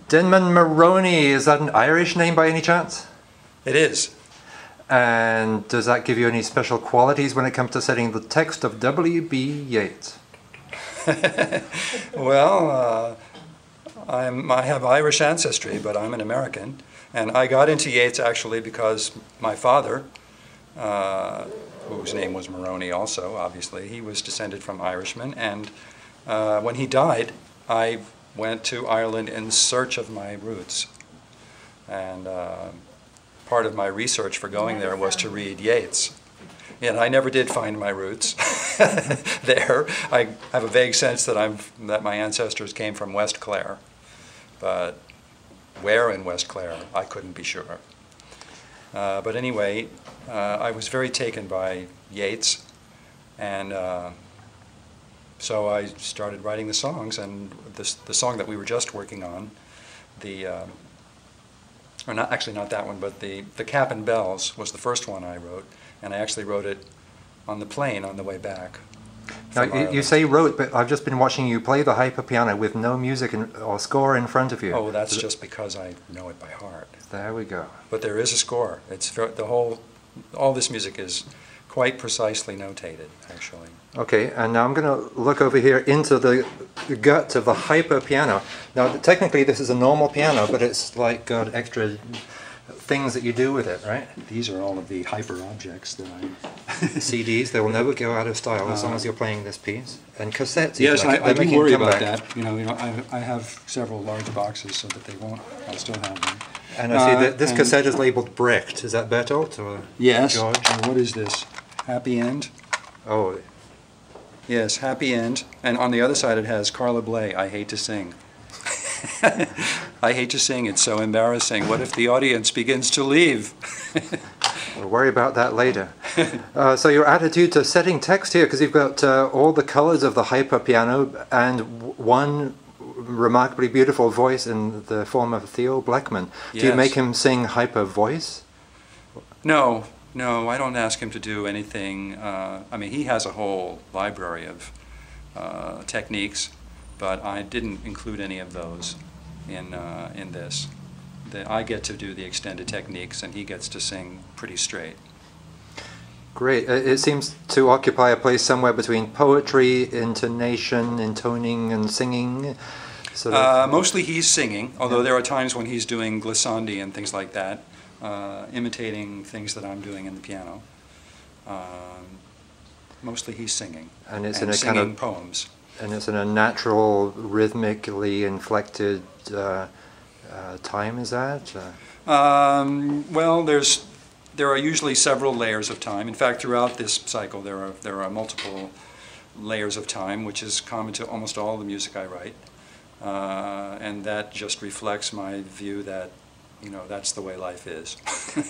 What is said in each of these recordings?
Denman Maroney, is that an Irish name by any chance? It is. And does that give you any special qualities when it comes to setting the text of W.B. Yeats? Well, I have Irish ancestry, but I'm an American. And I got into Yeats actually because my father, whose name was Maroney also, obviously, he was descended from Irishmen. And when he died, I went to Ireland in search of my roots. And part of my research for going there was to read Yeats. And I never did find my roots there. I have a vague sense that my ancestors came from West Clare, but where in West Clare, I couldn't be sure. But anyway, I was very taken by Yeats, and so I started writing the songs, and the song that we were just working on, or not, actually not that one, but the Cap and Bells was the first one I wrote, and I actually wrote it on the plane on the way back. Now, you say wrote, but I've just been watching you play the hyperpiano with no music or score in front of you. Oh, that's just because I know it by heart. There we go. But there is a score. It's all this music is quite precisely notated, actually. Okay, and now I'm going to look over here into the gut of the hyperpiano. Now, technically this is a normal piano, but it's like got extra things that you do with it, right? These are all of the hyper objects that CDs, they will never go out of style as long as you're playing this piece. And cassettes. Yes, I do worry about that. You know, I have several large boxes so that they won't. I'll still have them. And I see that this cassette is labeled Brecht. Is that Bertolt or yes. George? And what is this? Happy End? Oh. Yes, Happy End. And on the other side it has Carla Bley, I Hate to Sing. I hate to sing, it's so embarrassing. What if the audience begins to leave? We'll worry about that later. So your attitude to setting text here, because you've got all the colors of the hyperpiano and one remarkably beautiful voice in the form of Theo Bleckmann. Yes. Do you make him sing hyper voice? No, I don't ask him to do anything. I mean, he has a whole library of techniques, but I didn't include any of those in this. I get to do the extended techniques, and he gets to sing pretty straight. Great. It seems to occupy a place somewhere between poetry, intonation, intoning, and singing. Sort of. Mostly he's singing, although there are times when he's doing glissandi and things like that, imitating things that I'm doing in the piano. Mostly he's singing, and it's and in a singing kind of poems. And it's in a natural, rhythmically inflected time, is that? Well, there are usually several layers of time. In fact, throughout this cycle, there are multiple layers of time, which is common to almost all the music I write, and that just reflects my view that, you know, that's the way life is.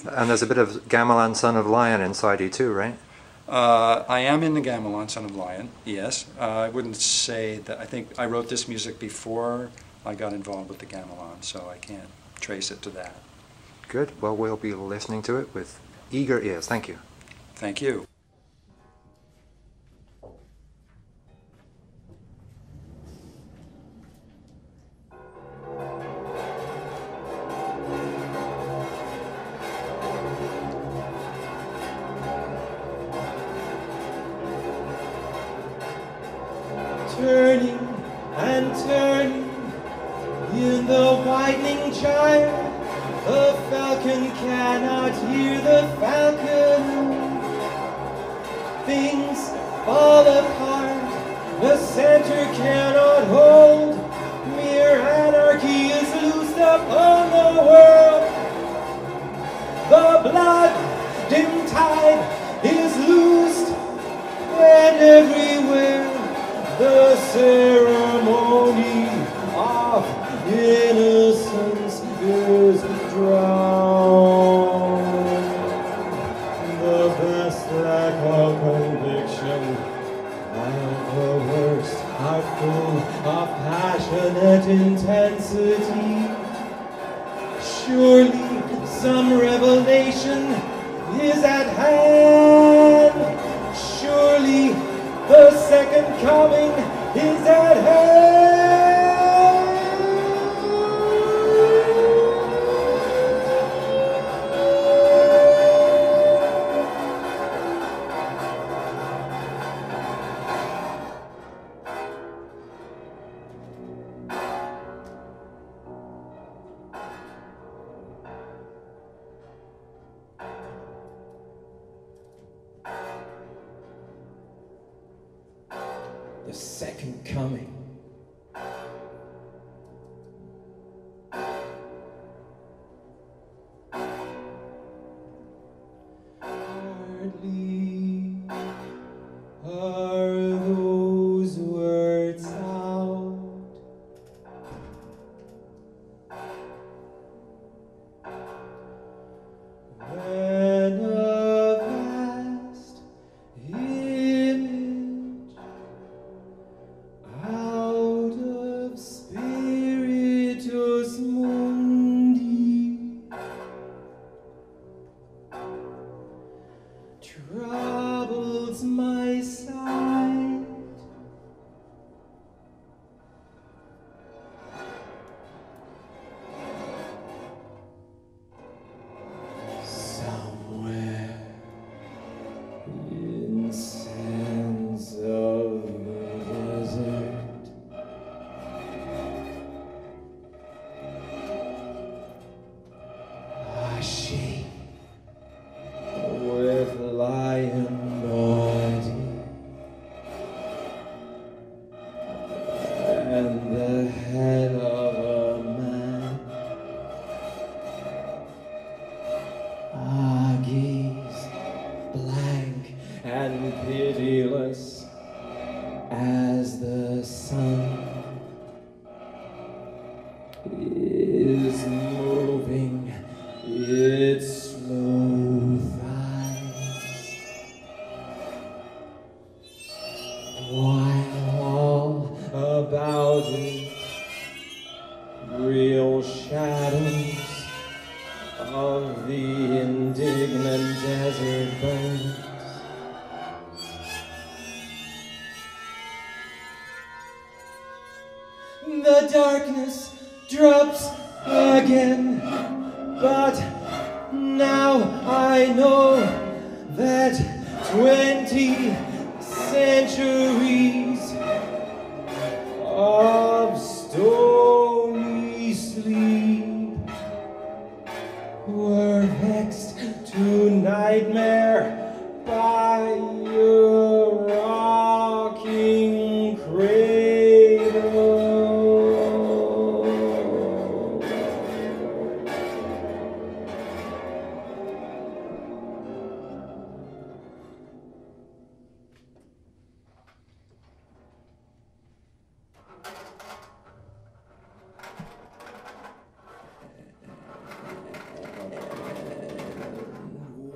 And there's a bit of Gamelan, Son of Lion inside you too, right? I am in the Gamelan, Son of Lion, yes. I wouldn't say that. I think I wrote this music before I got involved with the Gamelan, so I can't trace it to that. Good. Well, we'll be listening to it with eager ears. Thank you. Thank you. Turning and turning in the widening gyre, the falcon cannot hear the falcon. Things fall apart, the center cannot hold. Mere anarchy is loosed upon the world. The blood dim tide is loosed, and everywhere the ceremony of innocence is drowned. The best lack of conviction and the worst are full of passionate intensity. Surely some revelation is at hand. Surely the second coming is at hand. the second coming. Hardly are those words out, when a vast image out of spiritus mundi troubles my sight. Somewhere in sands of the desert, a sheep with lion body and the head of a man, a gaze blank and pitiless as the sun is moving its slow thighs, while all about it real shadows of the indignant desert birds. The darkness drops again, but now I know that 20 centuries of stony sleep were vexed to nightmare by your rocking cradle.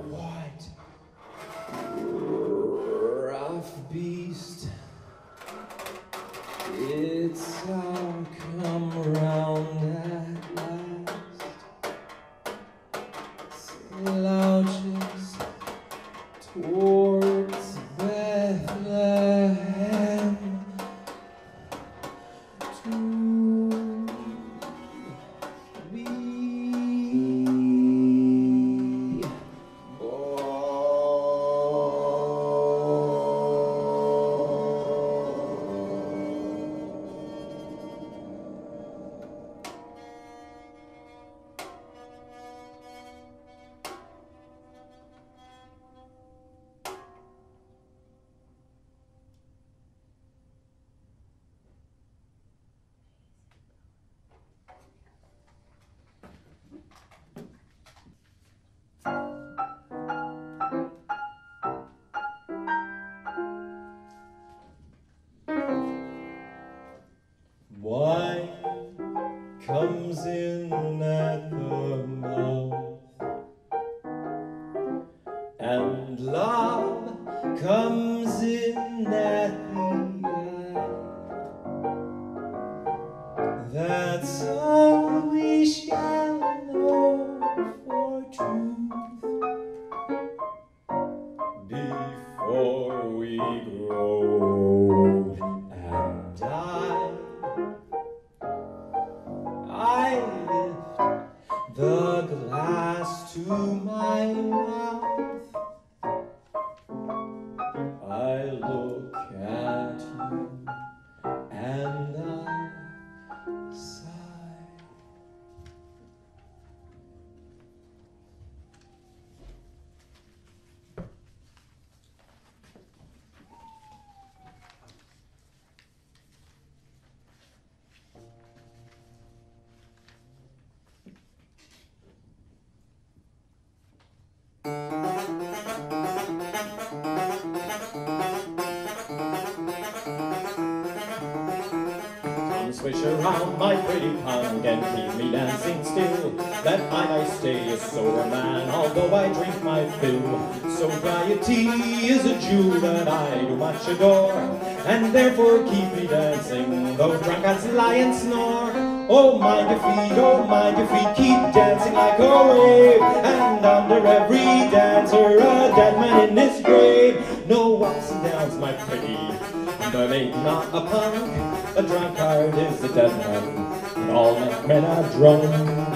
What rough beast, it's all come round at last, slouches towards Bethlehem to be wine comes in at the mouth, and love comes in at the eye. That's all we shall know for truth before we grow old and die. I lift the glass to my mouth. around my pretty tongue and keep me dancing still, that I may stay a sober man, although I drink my fill. Sobriety is a jewel that I do much adore, and therefore keep me dancing, though drunkards lie and snore. Oh my defeat, keep dancing like a wave, and under every dancer a dead man in his grave. No ups and downs, my pretty, but ain't not a punk. A drunkard is a dead man, and all men are drunk.